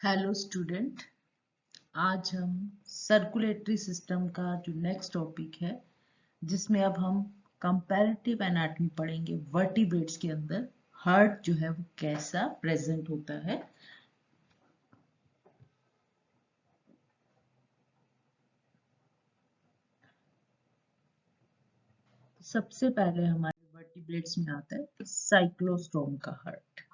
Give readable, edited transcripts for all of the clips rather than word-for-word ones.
Hello student. आज हम circulatory system का जो नेक्स्ट टॉपिक है जिसमें अब हम कंपैरेटिव एनाटॉमी पढ़ेंगे। वर्टिब्रेट्स के अंदर हार्ट जो है वो कैसा प्रेजेंट होता है। सबसे पहले हमारे वर्टिब्रेट्स में आता है साइक्लोस्टोम का हार्ट।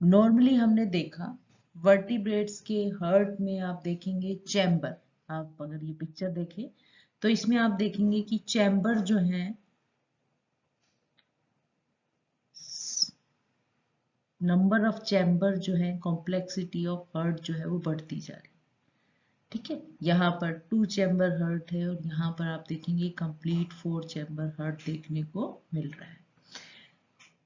नॉर्मली हमने देखा वर्टिब्रेट्स के हार्ट में आप देखेंगे चैम्बर। आप अगर ये पिक्चर देखें तो इसमें आप देखेंगे कि चैम्बर जो है, नंबर ऑफ चैम्बर जो है, कॉम्प्लेक्सिटी ऑफ हार्ट जो है वो बढ़ती जा रही है। ठीक है, यहाँ पर 2 चैम्बर हार्ट है और यहाँ पर आप देखेंगे कंप्लीट 4 चैम्बर हार्ट देखने को मिल रहा है।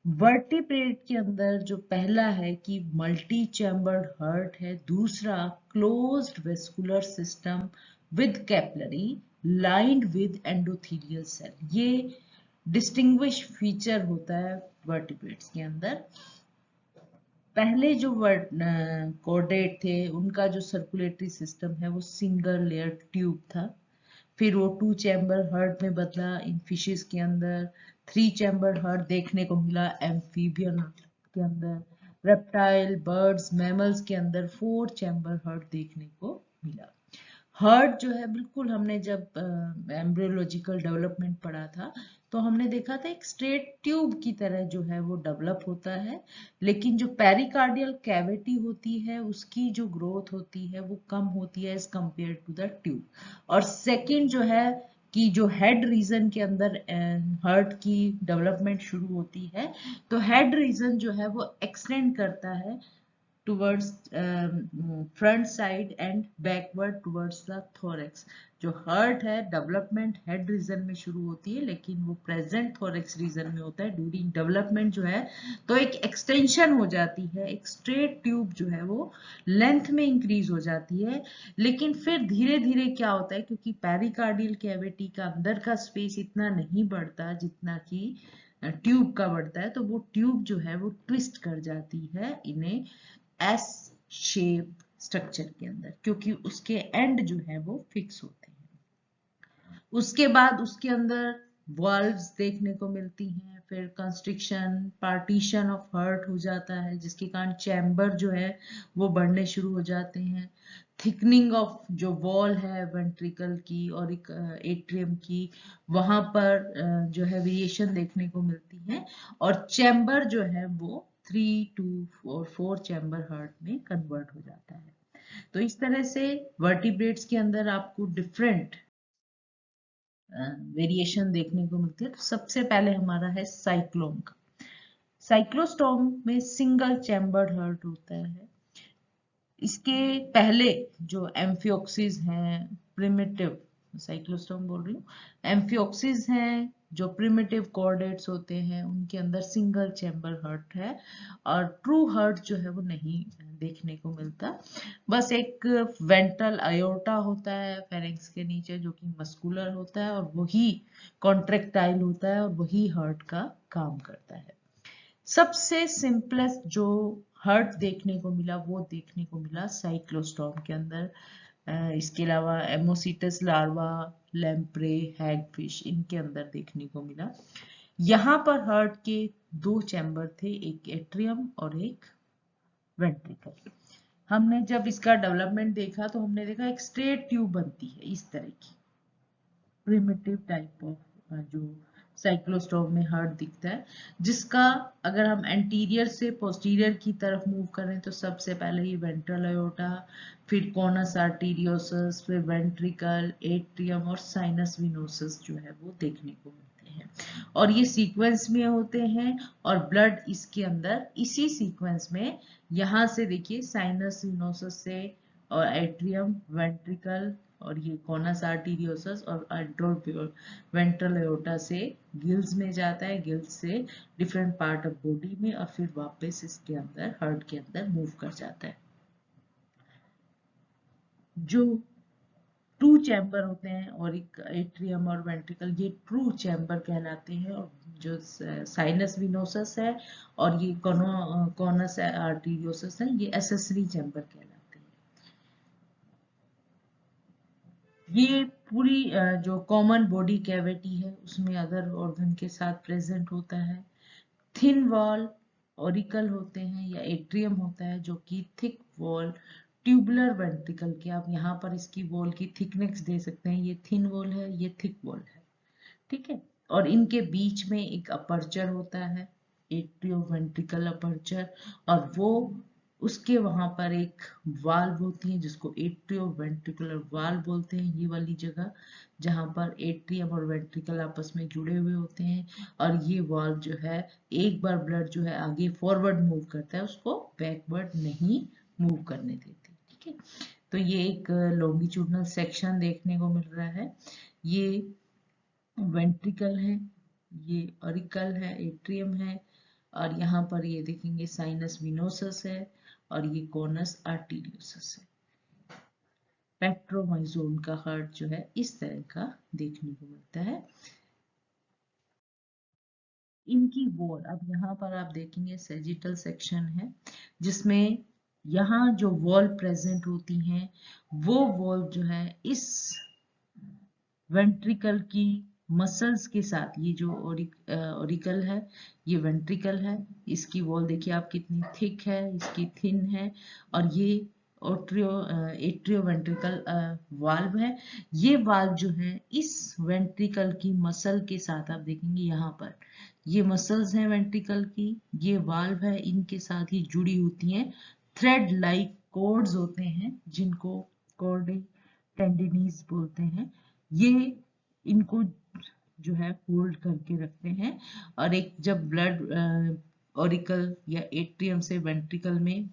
वर्टिब्रेट के अंदर जो पहला है कि मल्टी चैम्बर्ड हार्ट है, दूसरा closed vascular system with capillary lined with endothelial cell. ये डिस्टिंग्विश फीचर होता है वर्टिब्रेट्स के अंदर। पहले जो कॉर्डेट थे उनका जो सर्कुलेटरी सिस्टम है वो सिंगल लेयर ट्यूब था, फिर वो 2 चैम्बर हार्ट में बदला इन फिशेस के अंदर। 3 चैम्बर हार्ट देखने को मिला एम्फीबियन के अंदर। रेप्टाइल, बर्ड्स, मैमल्स के अंदर 4 चैम्बर हार्ट देखने को मिला। हार्ट जो है, बिल्कुल हमने जब एम्ब्रियोलॉजिकल डेवलपमेंट पढ़ा था तो हमने देखा था एक स्ट्रेट ट्यूब की तरह जो है वो डेवलप होता है, लेकिन जो पेरिकार्डियल कैविटी होती है उसकी जो ग्रोथ होती है वो कम होती है as compare to the tube. और सेकंड जो है कि जो हेड रीजन के अंदर हार्ट की डेवलपमेंट शुरू होती है, तो हेड रीजन जो है वो एक्सटेंड करता है towards front side and backward towards the thorax। जो हार्ट है डेवलपमेंट हेड रीजन में शुरू होती है, लेकिन वो प्रेजेंट थोरेक्स रीजन में होता है। ड्यूरिंग डेवलपमेंट जो है तो एक एक्सटेंशन हो जाती है, एक स्ट्रेट ट्यूब जो है वो लेंथ में इंक्रीज हो जाती है। लेकिन फिर धीरे धीरे क्या होता है, क्योंकि पेरिकार्डियल कैविटी का अंदर का स्पेस इतना नहीं बढ़ता जितना कि ट्यूब का बढ़ता है, तो वो ट्यूब जो है वो ट्विस्ट कर जाती है इन्हें एस शेप स्ट्रक्चर के अंदर, क्योंकि उसके एंड जो है वो फिक्स होते हैं। उसके बाद उसके अंदर वॉल्व्स देखने को मिलती हैं, फिर कंस्ट्रिक्शन, पार्टीशन ऑफ हार्ट हो जाता है जिसके कारण चैम्बर जो है वो बढ़ने शुरू हो जाते हैं। थिकनिंग ऑफ जो वॉल है वेंट्रिकल की और एक एट्रियम की, वहां पर जो है वेरिएशन देखने को मिलती है, और चैम्बर जो है वो 3 to 4 चैम्बर हार्ट में कन्वर्ट हो जाता है। तो इस तरह से वर्टिब्रेट्स के अंदर आपको डिफरेंट वेरिएशन देखने को मिलती है। तो सबसे पहले हमारा है साइक्लोम का। साइक्लोस्टोम में सिंगल चैम्बर्ड हार्ट होता है। इसके पहले जो एम्फियोक्सिस हैं, प्रिमिटिव, साइक्लोस्टोम बोल रही हूँ, एम्फियोक्सिस हैं जो प्रिमिटिव कॉर्डेट्स होते हैं, उनके अंदर सिंगल चैम्बर हार्ट है और ट्रू हार्ट जो है वो नहीं देखने को मिलता। बस एक वेंट्रल अयोर्टा होता है फेरेंक्स के नीचे जो कि मस्कुलर होता है और वही कॉन्ट्रेक्टाइल होता है और वही हार्ट का काम करता है। सबसे सिंपलेस्ट जो हार्ट देखने को मिला वो देखने को मिला साइक्लोस्टॉम के अंदर। इसके अलावा एमोसिटस लार्वा, लैम्प्रे, हैगफिश, इनके अंदर देखने को मिला। यहाँ पर हार्ट के 2 चैम्बर थे, एक एट्रियम और एक वेंट्रिकल। हमने जब इसका डेवलपमेंट देखा तो हमने देखा एक स्ट्रेट ट्यूब बनती है इस तरह की, प्रिमिटिव टाइप ऑफ जो साइक्लोस्टोम में हार्ट दिखता है, जिसका अगर हम एंटीरियर से पोस्टीरियर की तरफ मूव करें तो सबसे पहले ये वेंट्रल अयोर्टा, फिर कोनस आर्टीरियोसस, फिर वेंट्रिकल, एट्रियम और साइनस विनोसस जो है वो देखने को मिलते हैं, और ये सीक्वेंस में होते हैं और ब्लड इसके अंदर इसी सीक्वेंस में, यहाँ से देखिए साइनस विनोसस से और एट्रियम, वेंट्रिकल और ये कोनस आर्टीरियोसस और वेंट्रल एओर्टा से गिल्स में जाता है, गिल्स से डिफरेंट पार्ट ऑफ बॉडी में और फिर वापस इसके अंदर हार्ट के अंदर मूव कर जाता है। जो टू चैम्बर होते हैं और एक एट्रियम और वेंट्रिकल, ये ट्रू चैम्बर कहलाते हैं। और जो साइनस विनोसस है और ये कॉनस आर्टीरियोसस है, ये एसेसरी चैम्बर कहलाते हैं। ये पूरी जो कॉमन बॉडी कैविटी है उसमें अदर ऑर्गन के साथ प्रेजेंट होता है। थिन वॉल ऑरिकल होते हैं या एट्रियम होता है, जो कि थिक वॉल ट्यूबुलर वेंट्रिकल के, आप यहाँ पर इसकी वॉल की थिकनेस दे सकते हैं, ये थिन वॉल है, ये थिक वॉल है, ठीक है। और इनके बीच में एक अपर्चर होता है, एट्रियोवेंट्रिकल अपर्चर, और वो उसके वहां पर एक वाल्व होती है जिसको एट्रियोवेंट्रिकुलर वाल्व बोलते हैं, ये वाली जगह जहां पर एट्रियम और वेंट्रिकल आपस में जुड़े हुए होते हैं। और ये वाल्व जो है, एक बार ब्लड जो है आगे फॉरवर्ड मूव करता है, उसको बैकवर्ड नहीं मूव करने देती, ठीक है। तो ये एक लॉन्गिट्यूडनल सेक्शन देखने को मिल रहा है। ये वेंट्रिकल है, ये ऑरिकल है, एट्रियम है, और यहाँ पर ये देखेंगे साइनस विनोसस है, और ये कॉनस आर्टीरियोसस है। पेट्रोमाइजोन का हार्ट जो है इस तरह का देखने को मिलता है। इनकी वॉल, अब यहाँ पर आप देखेंगे सैजिटल सेक्शन है, जिसमें यहाँ जो वॉल प्रेजेंट होती हैं, वो वॉल जो है इस वेंट्रिकल की मसल्स के साथ, ये जो ऑरिकल है, ये वेंट्रिकल है, इसकी वॉल देखिए आप कितनी थिक है, इसकी थिन है, और ये एट्रियो वेंट्रिकल वाल्व है। ये वाल्व जो है इस वेंट्रिकल की मसल के साथ, आप देखेंगे यहाँ पर ये मसल्स हैं वेंट्रिकल की, ये वाल्व है, इनके साथ ही जुड़ी होती हैं थ्रेड लाइक कॉर्ड्स होते हैं, जिनको कॉर्डी टेंडिनीज बोलते हैं। ये इनको जो है होल्ड करके रखते हैं, और एक जब ब्लड ऑरिकल या एट्रियम से वेंट्रिकल में,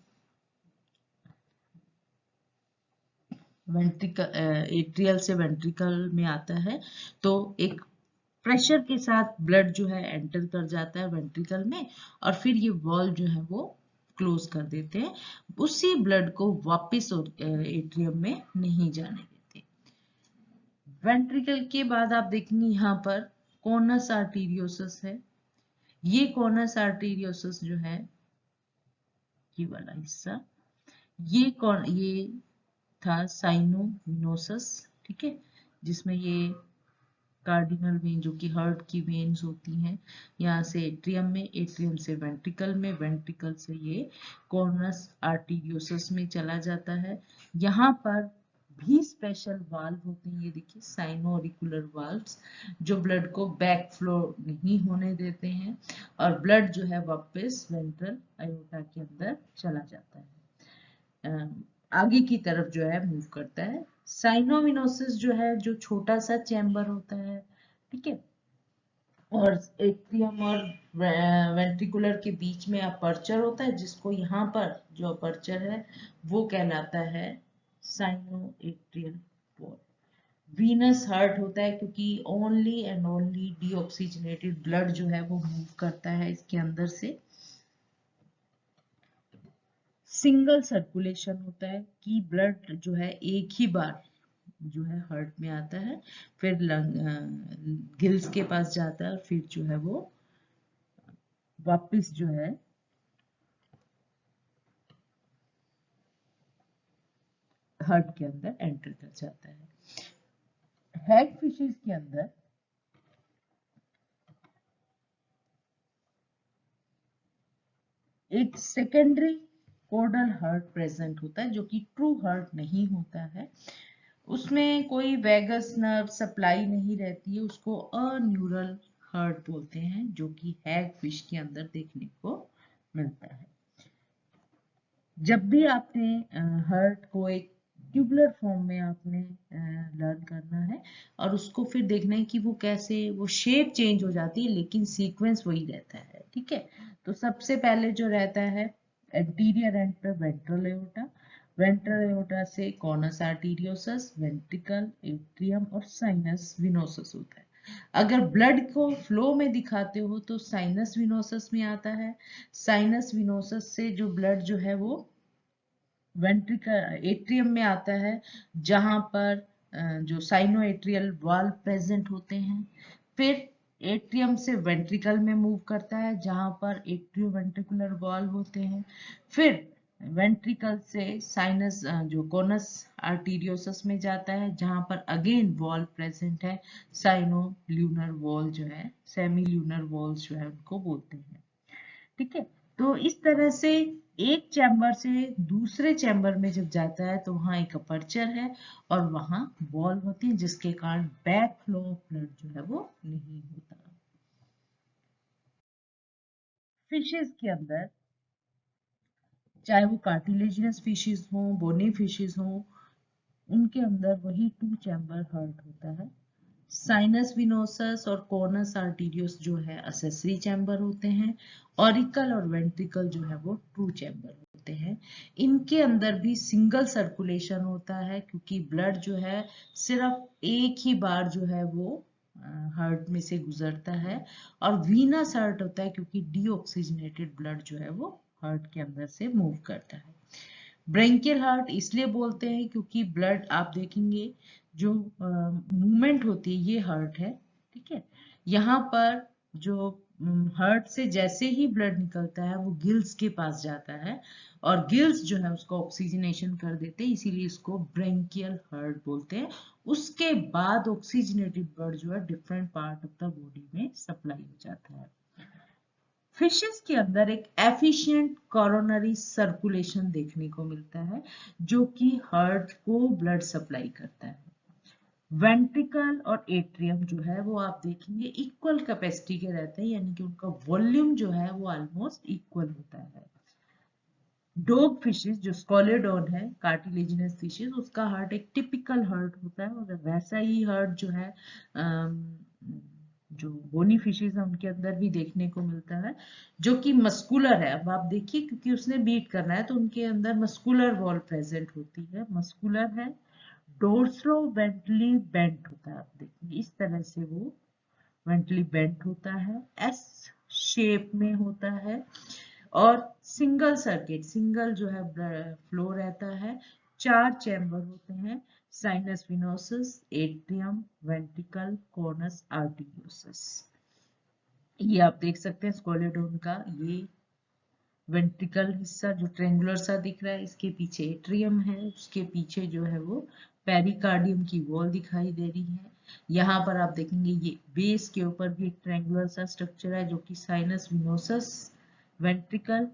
एट्रियल से वेंट्रिकल में आता है, तो एक प्रेशर के साथ ब्लड जो है एंटर कर जाता है वेंट्रिकल में, और फिर ये वॉल्व जो है वो क्लोज कर देते हैं, उसी ब्लड को वापस एट्रियम में नहीं जाने देते। वेंट्रिकल के बाद आप देखेंगे यहाँ पर कॉनस आर्टीरियोसस है। ये कॉनस आर्टीरियोसस जो है, ये वाला हिस्सा, ये था साइनोविनोसस, ठीक है, जिसमें ये कार्डिनल वेन जो कि हार्ट की वेन्स होती हैं, यहाँ से एट्रियम में, एट्रियम से वेंट्रिकल में, वेंट्रिकल से ये कॉर्नस आर्टीरियोसस में चला जाता है। यहाँ पर भी स्पेशल वाल्व होते हैं, ये देखिए साइनो ऑरिकुलर वाल्व्स, जो ब्लड को बैक फ्लो नहीं होने देते हैं, और ब्लड जो है वापस वेंट्रल आयोटा के अंदर चला जाता है, आगे की तरफ जो है मूव करता है। साइनोविनोसिस जो है, जो छोटा सा चैम्बर होता है, ठीक है, और एट्रियम और वेंट्रिकुलर के बीच में अपर्चर होता है, जिसको यहाँ पर जो अपर्चर है वो कहलाता है साइनोएट्रियल वॉल। वीनस हार्ट होता है, क्योंकि only and only deoxygenated blood जो है वो मूव करता है इसके अंदर से। सिंगल सर्कुलेशन होता है कि ब्लड जो है एक ही बार जो है हार्ट में आता है, फिर गिल्स के पास जाता है, और फिर जो है वो वापस जो है हार्ट के अंदर एंटर कर जाता है। हैग फिशेस के अंदर एक सेकेंडरी कोर्डल हार्ट प्रेजेंट होता है, जो कि ट्रू हार्ट नहीं होता है, उसमें कोई वेगस नर्व सप्लाई नहीं रहती है, उसको अन्यूरल हार्ट बोलते हैं, जो कि हैग फिश के अंदर देखने को मिलता है। जब भी आपने हार्ट को एक ट्यूबुलर फॉर्म में आपने लर्न करना है, और उसको फिर देखना है कि वो कैसे, वो शेप चेंज हो जाती है लेकिन सीक्वेंस वही रहता है, ठीक है। तो सबसे पहले जो रहता है एंटीरियर एंड पे वेंट्रल एओर्टा, वेंट्रल एओर्टा से कॉनस आर्टीरियोसस, वेंट्रिकल, एट्रियम और साइनस विनोसस होता है। अगर ब्लड को फ्लो में दिखाते हो तो साइनस विनोसस में आता है। साइनस विनोसस से जो ब्लड जो है वो वेंट्रिकल एट्रियम में आता है, जहां पर जो साइनो एट्रियल वाल्व प्रेजेंट होते हैं। फिर एट्रियम से वेंट्रिकल में मूव करता है जहां पर एट्रियो वेंट्रिकुलर वाल्व होते हैं। फिर वेंट्रिकल से साइनस जो कोनस आर्टीरियोसस में जाता है जहां पर अगेन वॉल प्रेजेंट है। साइनो ल्यूनर वॉल जो है, सेमी ल्यूनर वॉल्स जो है उनको बोलते हैं। ठीक है, तो इस तरह से एक चैम्बर से दूसरे चैम्बर में जब जाता है तो वहां एक अपर्चर है और वहां वॉल होती है जिसके कारण बैक फ्लो ऑफ ब्लड जो है वो नहीं होता। फिशेस के अंदर चाहे वो कार्टिलेजिनस फिशेस हो, बोनी फिशेस हो, उनके अंदर वही टू चैम्बर हार्ट होता है। साइनस विनोसस और कॉर्नस आर्टीरियोस जो है असेसरी चैम्बर होते हैं। ऑरिकल और वेंट्रिकल जो है वो ट्रू चैम्बर होते हैं। इनके अंदर भी सिंगल सर्कुलेशन होता है क्योंकि ब्लड जो है सिर्फ एक ही बार जो है वो हार्ट में से गुजरता है। और वीनस हार्ट होता है क्योंकि डीऑक्सीजनेटेड ब्लड जो है वो हार्ट के अंदर से मूव करता है। ब्रेंकियल हार्ट इसलिए बोलते हैं क्योंकि ब्लड आप देखेंगे जो मूवमेंट होती है ये हार्ट है। ठीक है, यहाँ पर जो हार्ट से जैसे ही ब्लड निकलता है वो गिल्स के पास जाता है और गिल्स जो है उसको ऑक्सीजनेशन कर देते हैं, इसीलिए इसको ब्रेंकियल हार्ट बोलते हैं। उसके बाद ऑक्सीजनेटेड ब्लड जो है different part of the body में सप्लाई हो जाता है। फिशेस के अंदर एक एफिशिएंट कोरोनरी सर्कुलेशन देखने को मिलता है जो कि हार्ट को ब्लड सप्लाई करता है। वेंट्रिकल और एट्रियम जो है वो आप देखेंगे इक्वल कैपेसिटी के रहते हैं, यानी कि उनका वॉल्यूम जो है वो ऑलमोस्ट इक्वल होता है। डॉग फिशेस जो स्कोलेडोन है, कार्टिलेजिनस फिशेस, उसका हार्ट एक टिपिकल हार्ट होता है और वैसा ही हार्ट जो है जो बोनी फिशेस है उनके अंदर भी देखने को मिलता है जो कि मस्कुलर है। अब आप देखिए क्योंकि उसने बीट करना है तो उनके अंदर मस्कुलर वॉल प्रेजेंट होती है, मस्कुलर है। डोर्सलो वेंट्रली बेंट होता है, आप देखिए इस तरह से वो वेंट्रली बेंट होता है, एस शेप में होता है और सिंगल सर्किट, सिंगल जो है फ्लो रहता है। 4 चैम्बर होते हैं, sinus venosus, atrium, ventricle, conus arteriosus. ये आप देख सकते हैं स्कोलेडोन का ये वेंट्रिकल हिस्सा जो ट्रेंगुलर सा दिख रहा है, इसके पीछे एट्रियम है, उसके पीछे जो है वो पेरिकार्डियम की वॉल दिखाई दे रही है। यहाँ पर आप देखेंगे ये बेस के ऊपर भी एक ट्रेंगुलर सा स्ट्रक्चर है जो कि साइनस विनोसस, वेंट्रिकल,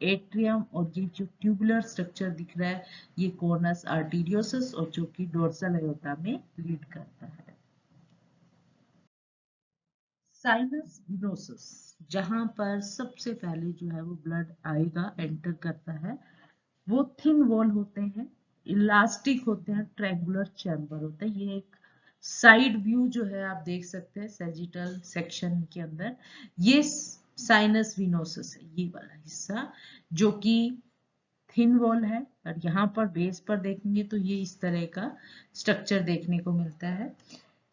एट्रियम और ये जो ट्यूबुलर स्ट्रक्चर दिख रहा है ये कॉर्नस आर्टीरियोसस और जो कि डोर्सल एयोर्टा में लीड करता है। साइनस विनोसस जहां पर सबसे पहले जो है वो ब्लड आएगा, एंटर करता है, वो थिन वॉल होते हैं, इलास्टिक होते हैं, ट्रायंगुलर चैम्बर होता है। ये एक साइड व्यू जो है आप देख सकते हैं सैजिटल सेक्शन के अंदर, ये साइनस विनोसस है, ये वाला हिस्सा जो कि थिन वॉल है। और यहाँ पर बेस पर देखेंगे तो ये इस तरह का स्ट्रक्चर देखने को मिलता है।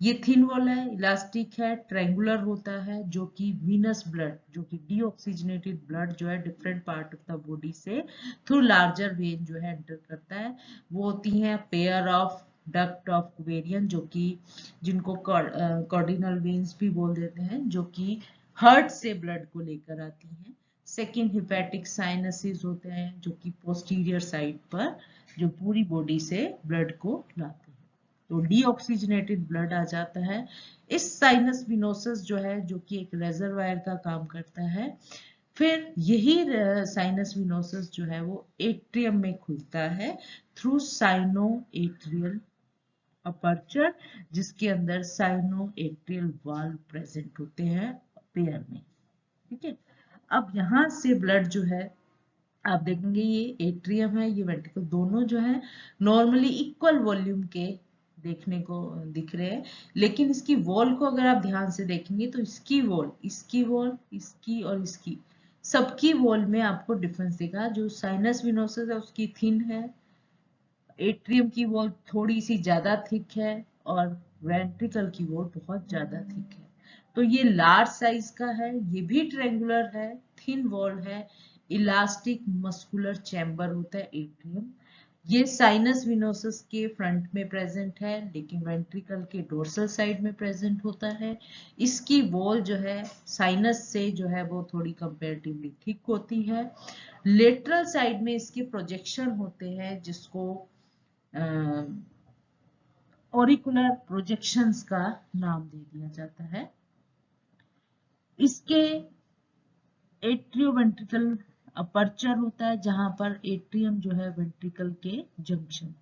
ये थिन वॉल है, इलास्टिक है, ट्रायंगुलर होता है जो कि वीनस ब्लड, जो कि डीऑक्सीजनेटेड ब्लड जो है different part of the body से थ्रू लार्जर वेन जो है एंटर करता है। वो होती हैं पेयर ऑफ डक्ट ऑफ कुवेरियन जो कि जिनको कार्डिनल वेन्स भी बोल देते हैं, जो कि हार्ट से ब्लड को लेकर आती हैं। सेकेंड हिपैटिक साइनसेस होते हैं जो कि पोस्टीरियर साइड पर जो पूरी बॉडी से ब्लड को लाते हैं, तो डीऑक्सीजनेटेड ब्लड आ जाता है। इस साइनस विनोसस जो है जो कि एक रेजरवायर का काम करता है, फिर यही साइनस विनोसस जो है वो एट्रियम में खुलता है थ्रू साइनो एट्रियल अपर्चर, जिसके अंदर साइनो एट्रियल वाल्व प्रेजेंट होते हैं पेयर में। ठीक है, अब यहाँ से ब्लड जो है आप देखेंगे ये एट्रियम है, ये वेंट्रिकल, दोनों जो है नॉर्मली इक्वल वॉल्यूम के देखने को दिख रहे हैं। लेकिन इसकी वॉल को अगर आप ध्यान से देखेंगे तो इसकी वॉल, इसकी वॉल, इसकी और इसकी सबकी वॉल में आपको डिफरेंस दिखा। जो साइनस विनोसस है उसकी थिन है, एट्रियम की वॉल थोड़ी सी ज्यादा थिक है और वेंट्रिकल की वॉल बहुत ज्यादा थिक है। तो ये लार्ज साइज का है, ये भी ट्रायंगुलर है, थिन वॉल है, इलास्टिक मस्कुलर चैम्बर होता है एट्रियम। ये साइनस विनोसस के फ्रंट में प्रेजेंट है, लेकिन वेंट्रिकल के डोर्सल साइड में प्रेजेंट होता है। इसकी वॉल जो है साइनस से जो है वो थोड़ी कंपैरेटिवली थिक होती है। लेटरल साइड में इसके प्रोजेक्शन होते हैं, जिसको ऑरिकुलर प्रोजेक्शंस का नाम दे दिया जाता है। इसके एट्रियोवेंट्रिकल अपर्चर होता है, जहां पर एट्रियम जो है वेंट्रिकल के जंक्शन,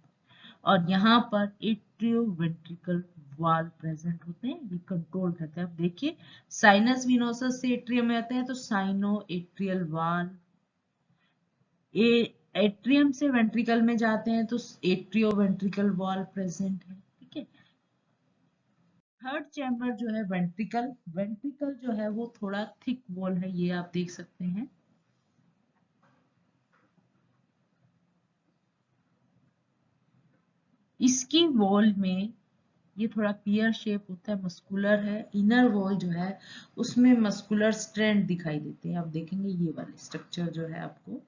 और यहाँ पर एट्रियोवेंट्रिकल वाल प्रेजेंट होते हैं, ये कंट्रोल करते हैं। अब देखिए साइनस विनोसस से एट्रियम में आते हैं तो साइनो एट्रियल वाल, एट्रियम से वेंट्रिकल में जाते हैं तो एट्रियोवेंट्रिकल वॉल प्रेजेंट है। ठीक है। थर्ड चैम्बर जो है वेंट्रिकल, वेंट्रिकल जो है वो थोड़ा थिक वॉल है, ये आप देख सकते हैं। इसकी वॉल में ये थोड़ा पियर शेप होता है, मस्कुलर है। इनर वॉल जो है उसमें मस्कुलर स्ट्रैंड दिखाई देते हैं। आप देखेंगे ये वाले स्ट्रक्चर जो है आपको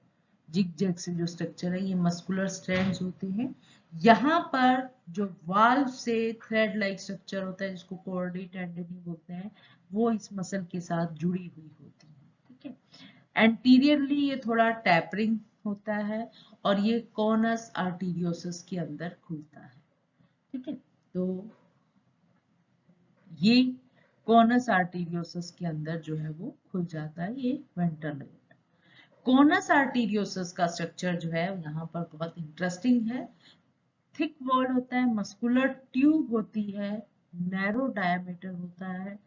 जिग जैग से जो स्ट्रक्चर है ये मस्कुलर स्ट्रैंड्स होते हैं। यहाँ पर जो वाल्व से थ्रेड लाइक स्ट्रक्चर होता है, जिसको कोर्डी टेंडनी बोलते हैं, वो इस मसल के साथ जुड़ी हुई होती है। ठीक है। एंटीरियरली ये थोड़ा टैपरिंग होता है और ये कॉनस आर्टीरियोसिस के अंदर खुलता है। ठीक है। तो ये कॉनस आर्टीरियोसिस के अंदर जो है वो खुल जाता है, ये वेंट्रल एओर्टा। कॉनस आर्टीरियोसिस का स्ट्रक्चर जो है यहाँ पर बहुत इंटरेस्टिंग है। थिक वॉल होता है, मस्कुलर ट्यूब होती है, नैरो डायमीटर होता है,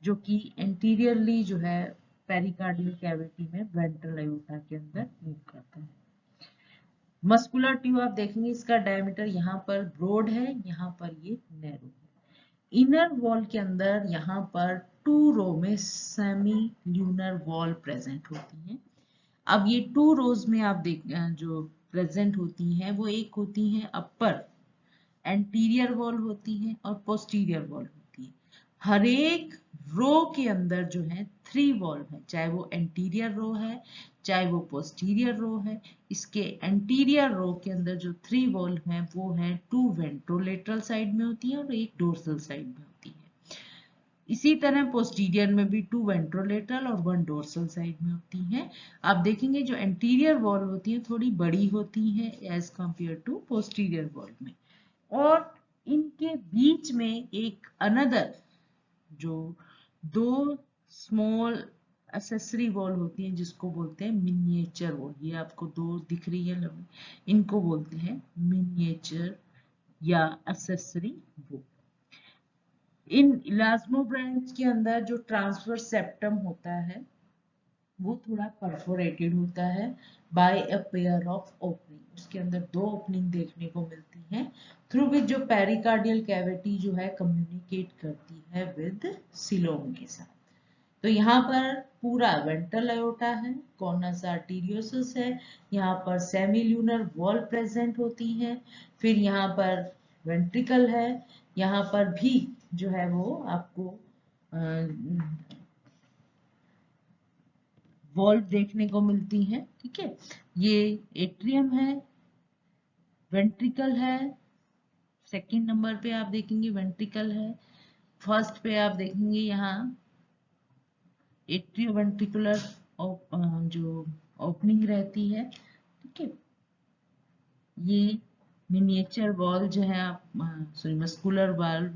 जो कि एंटीरियरली जो है पेरिकार्डियल कैविटी में वेंट्रल एओर्टा के अंदर मूव करता है। मस्कुलर ट्यूब आप देखेंगे इसका डायमीटर यहाँ पर ब्रॉड है, यहाँ पर ये नैरो है। इनर वॉल के अंदर यहाँ पर 2 रो में सेमी ल्यूनर वॉल प्रेजेंट होती है। अब ये 2 रोज में आप देख जो प्रेजेंट होती हैं वो एक होती हैं अपर एंटीरियर वॉल होती है और पोस्टीरियर वॉल होती है। हर एक रो के अंदर जो है 3 वॉल्व है, चाहे वो एंटीरियर रो है चाहे वो पोस्टीरियर रो है। इसके एंटीरियर रो के अंदर जो 3 वॉल्व हैं वो है 2 वेंट्रोलेटरल साइड में होती है और एक डोर्सल साइड में होती है। इसी तरह पोस्टीरियर में भी 2 वेंट्रोलेटरल और 1 डोर्सल साइड में होती हैं। आप देखेंगे जो एंटीरियर वॉल होती है थोड़ी बड़ी होती है as compare to posterior wall में, और इनके बीच में एक अनदर जो 2 स्मॉल एसेसरी वॉल होती हैं जिसको बोलते हैं मिनिएचर वॉल। ये आपको 2 दिख रही है, इनको बोलते हैं मिनिएचर या एसेसरी वॉल। इन इलास्मोब्रांच के अंदर जो ट्रांसवर्स सेप्टम होता है वो थोड़ा परफोरेटेड होता है by a pair of opening. उसके अंदर 2 ओपनिंग देखने को मिलती हैं, थ्रू विच जो पेरिकार्डियल कैविटी जो है कम्युनिकेट करती है विद सिलोम के साथ। तो यहाँ पर पूरा वेंट्रल एओर्टा है, कॉनस आर्टीरियोसिस है, यहाँ पर सेमी ल्यूनर वॉल प्रेजेंट होती है, फिर यहाँ पर वेंट्रिकल है, यहाँ पर भी जो है वो आपको वॉल्व देखने को मिलती हैं। ठीक है। ये एट्रियम है, वेंट्रिकल है, सेकंड नंबर पे आप देखेंगे वेंट्रिकल है, फर्स्ट पे आप देखेंगे यहाँ एट्रियोवेंट्रिकुलर जो ओपनिंग रहती है। ठीक है। ये मिनिएचर वॉल जो है आप सॉरी मस्कुलर वॉल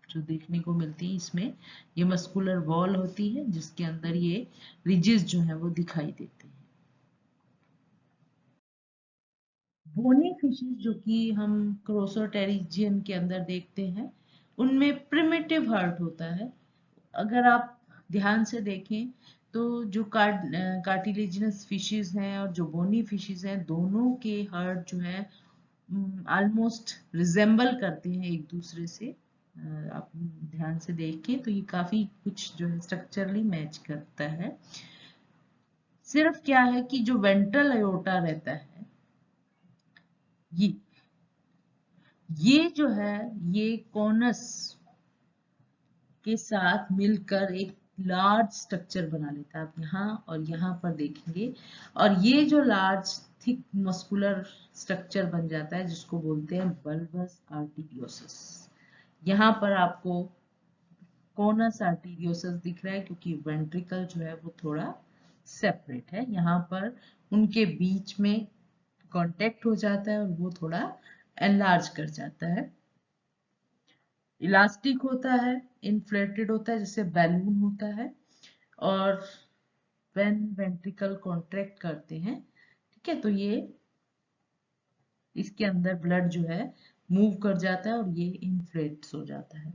जो देखने को मिलती है, इसमें ये मस्कुलर वॉल होती है जिसके अंदर ये रिजेस जो है वो दिखाई देते हैं। बोनी फिशेस जो कि हम क्रोसोटेरिजियन के अंदर देखते हैं उनमें प्रिमिटिव हार्ट होता है। अगर आप ध्यान से देखें तो जो कार्टिलेजिनस फिशेस हैं और जो बोनी फिशेस हैं दोनों के हार्ट जो है ऑलमोस्ट रिजेंबल करते हैं एक दूसरे से। आप ध्यान से देखें तो ये काफी कुछ जो है स्ट्रक्चरली मैच करता है। सिर्फ क्या है कि जो वेंट्रल एओर्टा रहता है ये ये जो है ये कॉनस के साथ मिलकर एक लार्ज स्ट्रक्चर बना लेता है। आप यहाँ और यहाँ पर देखेंगे और ये जो लार्ज थिक मस्कुलर स्ट्रक्चर बन जाता है जिसको बोलते हैं बल्बस आर्टीरियोसिस। यहाँ पर आपको कोनस आर्टीरियोसिस दिख रहा है क्योंकि वेंट्रिकल जो है वो थोड़ा सेपरेट है, यहाँ पर उनके बीच में कांटेक्ट हो जाता है और वो थोड़ा एनलार्ज कर जाता है। इलास्टिक होता है, इन्फ्लेटेड होता है जैसे बैलून होता है, और व्हेन वेंट्रिकल कॉन्ट्रैक्ट करते हैं, ठीक है, तो ये इसके अंदर ब्लड जो है मूव कर जाता है और ये इन्फ्लेट्स हो जाता है।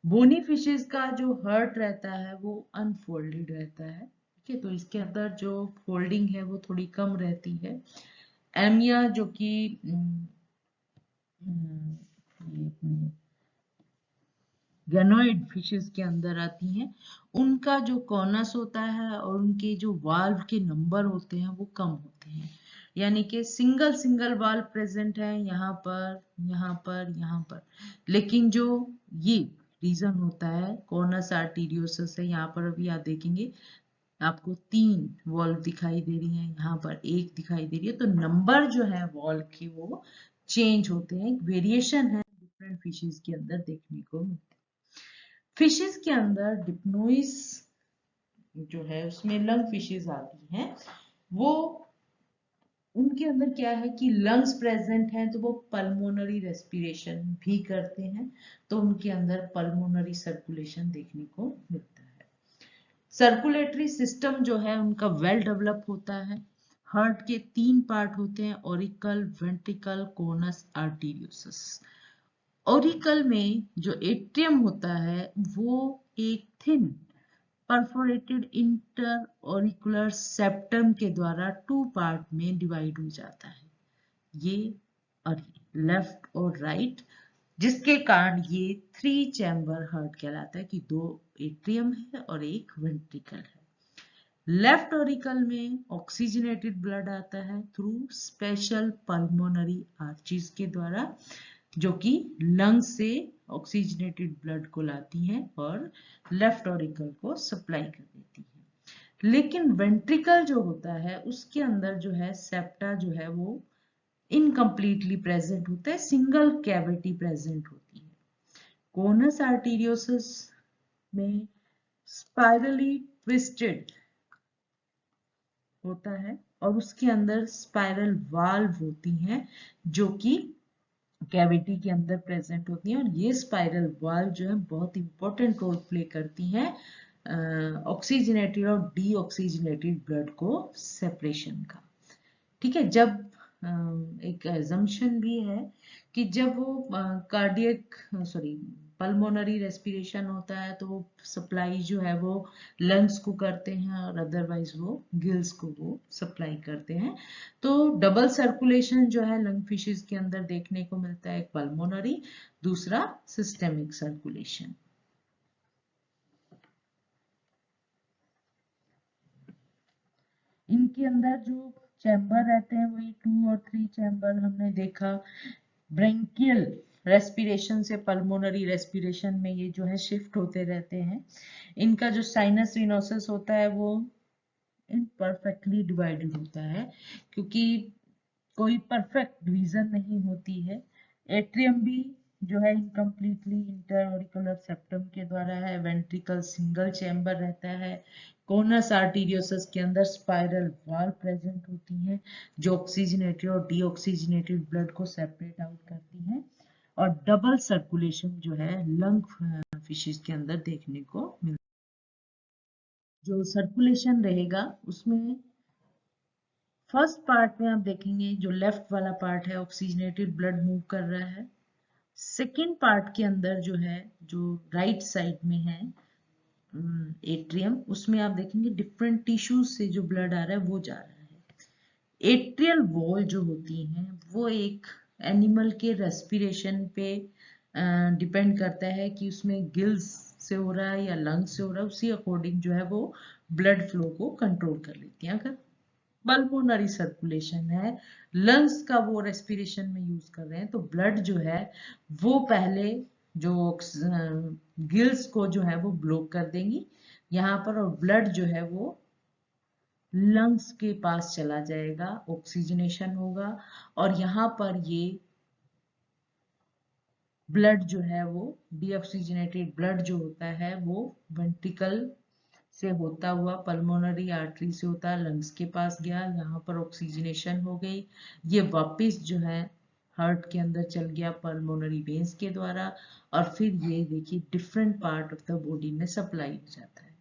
बोनी फिशेस का जो हर्ट रहता है वो अनफोल्डेड रहता है, ठीक है, तो इसके अंदर जो फोल्डिंग है वो थोड़ी कम रहती है। एमिया जो कि गैनोइड फिशेस के अंदर आती हैं, उनका जो कॉनस होता है और उनके जो वाल्व के नंबर होते हैं वो कम होते हैं, यानी कि सिंगल सिंगल वाल्व प्रेजेंट है यहाँ पर, यहाँ पर, यहाँ पर, लेकिन जो ये रीजन होता है कॉनस आर्टीरियोसिस है, यहाँ पर अभी आप देखेंगे आपको 3 वॉल्व दिखाई दे रही हैं, यहाँ पर 1 दिखाई दे रही है, तो नंबर जो है वॉल्व की वो चेंज होते हैं, वेरिएशन है डिफरेंट फिशेस के अंदर देखने को मिलती है। फिशेस के अंदर डिप्नोइस जो है उसमें लंग फिशेस आती हैं, वो उनके अंदर क्या है कि लंग्स प्रेजेंट हैं तो वो पल्मोनरी रेस्पिरेशन भी करते हैं, तो उनके अंदर पल्मोनरी सर्कुलेशन देखने को मिलता है। सर्कुलेटरी सिस्टम जो है उनका वेल डेवलप होता है। हार्ट के 3 पार्ट होते हैं, auricle, ventricle, conus, arteriosus. Auricle में जो एट्रियम होता है वो एक thin perforated inter auricular septum के द्वारा 2 पार्ट में डिवाइड हो जाता है, ये और लेफ्ट और राइट, जिसके कारण ये 3 चैम्बर हार्ट कहलाता है कि 2 एट्रियम है और 1 वेंट्रिकल है। लेफ्ट ऑरिकल में ऑक्सीजनेटेड ब्लड आता है थ्रू स्पेशल पल्मोनरी आर्चीज के द्वारा, जो कि लंग से ऑक्सीजनेटेड ब्लड को लाती हैं और लेफ्ट ऑरिकल को सप्लाई कर देती है। लेकिन वेंट्रिकल जो होता है उसके अंदर जो है सेप्टा जो है वो इनकम्प्लीटली प्रेजेंट होता है, सिंगल कैविटी प्रेजेंट होती है। कोनस आर्टीरियोसिस में स्पाइरली ट्विस्टेड होता है और उसके अंदर स्पाइरल वाल्व होती हैं जो कि कैविटी के अंदर प्रेजेंट होती हैं, और ये स्पाइरल वाल्व जो है बहुत इंपॉर्टेंट रोल प्ले करती हैं ऑक्सीजनेटेड और डीऑक्सीजनेटेड ब्लड को सेपरेशन का, ठीक है। जब एक एजम्पशन भी है कि जब वो कार्डियक सॉरी पल्मोनरी रेस्पिरेशन होता है तो वो सप्लाई जो है वो लंग्स को करते हैं और अदरवाइज वो गिल्स को वो सप्लाई करते हैं, तो डबल सर्कुलेशन जो है लंग फिशेस के अंदर देखने को मिलता है, एक पल्मोनरी, दूसरा सिस्टेमिक सर्कुलेशन। इनके अंदर जो चैम्बर रहते हैं वही 2 और 3 चैम्बर हमने देखा। ब्रेंकियल रेस्पिरेशन से पल्मोनरी रेस्पिरेशन में ये जो है शिफ्ट होते रहते हैं। इनका जो साइनस विनोसस होता है वो इम्परफेक्टली डिवाइडेड होता है क्योंकि कोई परफेक्ट डिवीजन नहीं होती है। एट्रियम भी जो है इनकम्प्लीटली इंटरऑरिकुलर सेप्टम के द्वारा है। वेंट्रिकल सिंगल चैम्बर रहता है। कोनस आर्टीरियोसस के अंदर स्पाइरल वाल प्रेजेंट होती हैं जो ऑक्सीजनेटेड और डीऑक्सीजनेटेड ब्लड को सेपरेट आउट करती हैं, और डबल सर्कुलेशन जो है लंग फिशेस के अंदर देखने को मिलता है। जो सर्कुलेशन रहेगा उसमें फर्स्ट पार्ट में आप देखेंगे जो लेफ्ट वाला पार्ट है ऑक्सीजनेटेड ब्लड मूव कर रहा है। सेकेंड पार्ट के अंदर जो है जो राइट साइड में है एट्रियम, उसमें आप देखेंगे डिफरेंट टिश्यूज से जो ब्लड आ रहा है वो जा रहा है। एट्रियल वॉल जो होती हैं वो एक एनिमल के रेस्पिरेशन पे डिपेंड करता है कि उसमें गिल्स से हो रहा है या लंग से हो रहा है, उसी अकॉर्डिंग जो है वो ब्लड फ्लो को कंट्रोल कर लेती है। अगर पल्मोनरी सर्कुलेशन है, लंग्स का वो रेस्पिरेशन में यूज कर रहे हैं, तो ब्लड जो है वो पहले जो गिल्स को जो है वो ब्लॉक कर देंगी यहाँ पर, और ब्लड जो है वो लंग्स के पास चला जाएगा, ऑक्सीजनेशन होगा, और यहाँ पर ये ब्लड जो है वो डीऑक्सीजनेटेड ब्लड जो होता है वो वेंट्रिकल से होता हुआ पल्मोनरी आर्टरी से होता है, लंग्स के पास गया, यहाँ पर ऑक्सीजनेशन हो गई, ये वापस जो है हार्ट के अंदर चल गया पल्मोनरी वेन्स के द्वारा, और फिर ये देखिए different part of the body में सप्लाई हो जाता है।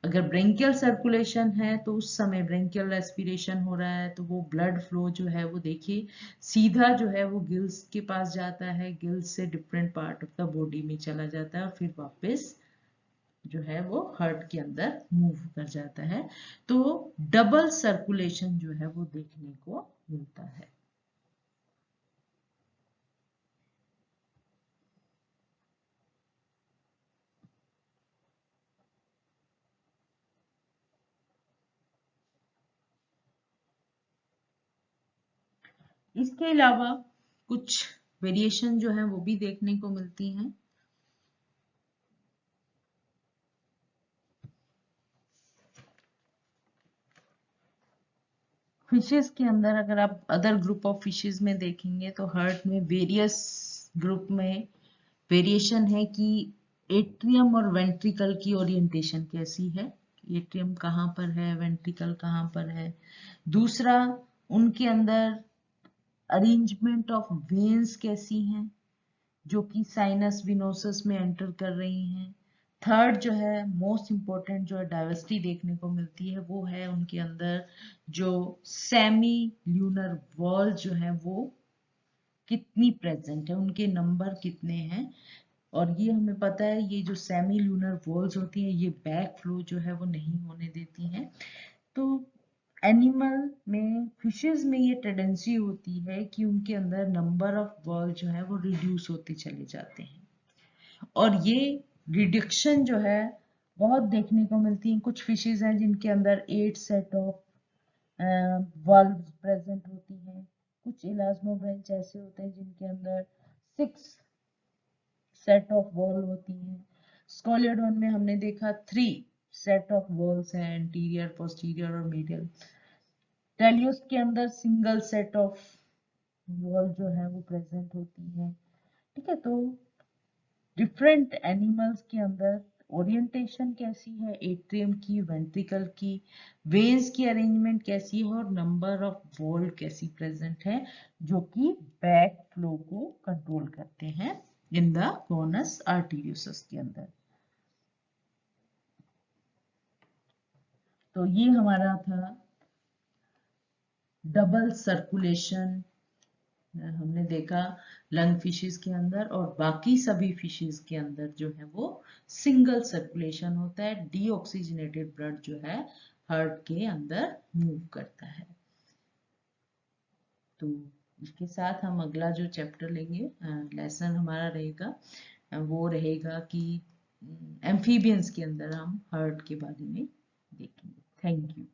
अगर ब्रेंकियल सर्कुलेशन है तो उस समय ब्रेंकियल रेस्पिरेशन हो रहा है तो वो ब्लड फ्लो जो है वो देखिए सीधा जो है वो गिल्स के पास जाता है, गिल्स से different part of the body में चला जाता है और फिर वापस जो है वो हार्ट के अंदर मूव कर जाता है। तो डबल सर्कुलेशन जो है वो देखने को मिलता है। इसके अलावा कुछ वेरिएशन जो है वो भी देखने को मिलती हैं। फिशेस के अंदर अगर आप अदर ग्रुप ऑफ फिशेस में देखेंगे तो हार्ट में वेरियस ग्रुप में वेरिएशन है कि एट्रियम और वेंट्रिकल की ओरिएंटेशन कैसी है, एट्रियम कहाँ पर है, वेंट्रिकल कहाँ पर है। दूसरा, उनके अंदर अरेंजमेंट ऑफ वेन्स कैसी हैं जो कि साइनस विनोसस में एंटर कर रही हैं। थर्ड जो है मोस्ट इंपॉर्टेंट जो है डाइवर्सिटी देखने को मिलती है वो है उनके अंदर जो सेमी ल्यूनर वॉल जो है वो कितनी प्रेजेंट है, उनके नंबर कितने हैं। और ये हमें पता है ये जो सेमी ल्यूनर वॉल्स होती हैं ये बैक फ्लो जो है वो नहीं होने देती हैं। तो एनिमल में फिशेस में ये टेंडेंसी होती है कि उनके अंदर नंबर ऑफ वॉल जो है वो रिड्यूस होते चले जाते हैं, और ये रिडक्शन जो है बहुत देखने को मिलती है। कुछ फिशेस हैं जिनके अंदर 8 सेट ऑफ वॉल्व्स प्रेजेंट होती हैं, कुछ इलास्मोब्रेंच ऐसे होते हैं जिनके अंदर 6 सेट ऑफ वॉल होती हैं। स्कोलियोडोन में हमने देखा 3 सेट ऑफ वॉल्स हैं, एंटीरियर, पोस्टीरियर और मीडियल। टेलियोस के अंदर सिंगल सेट ऑफ वॉल जो है वो प्रेजेंट होती है। ठीक है, तो डिफरेंट एनिमल्स के अंदर ओरिएंटेशन कैसी है, एट्रियम की, वेंट्रिकल की, वेन्स की अरेंजमेंट कैसी है और नंबर ऑफ वॉल कैसी प्रेजेंट है जो कि बैक फ्लो को कंट्रोल करते हैं इन द कोनस आर्टेरियोसस के अंदर। तो ये हमारा था डबल सर्कुलेशन, हमने देखा लंग फिशेस के अंदर, और बाकी सभी फिशेस के अंदर जो है वो सिंगल सर्कुलेशन होता है, डीऑक्सीजनेटेड ब्लड जो है हार्ट के अंदर मूव करता है। तो इसके साथ हम अगला जो चैप्टर लेंगे, लेसन हमारा रहेगा, वो रहेगा कि एम्फीबियंस के अंदर हम हार्ट के बारे में देखेंगे। Thank you.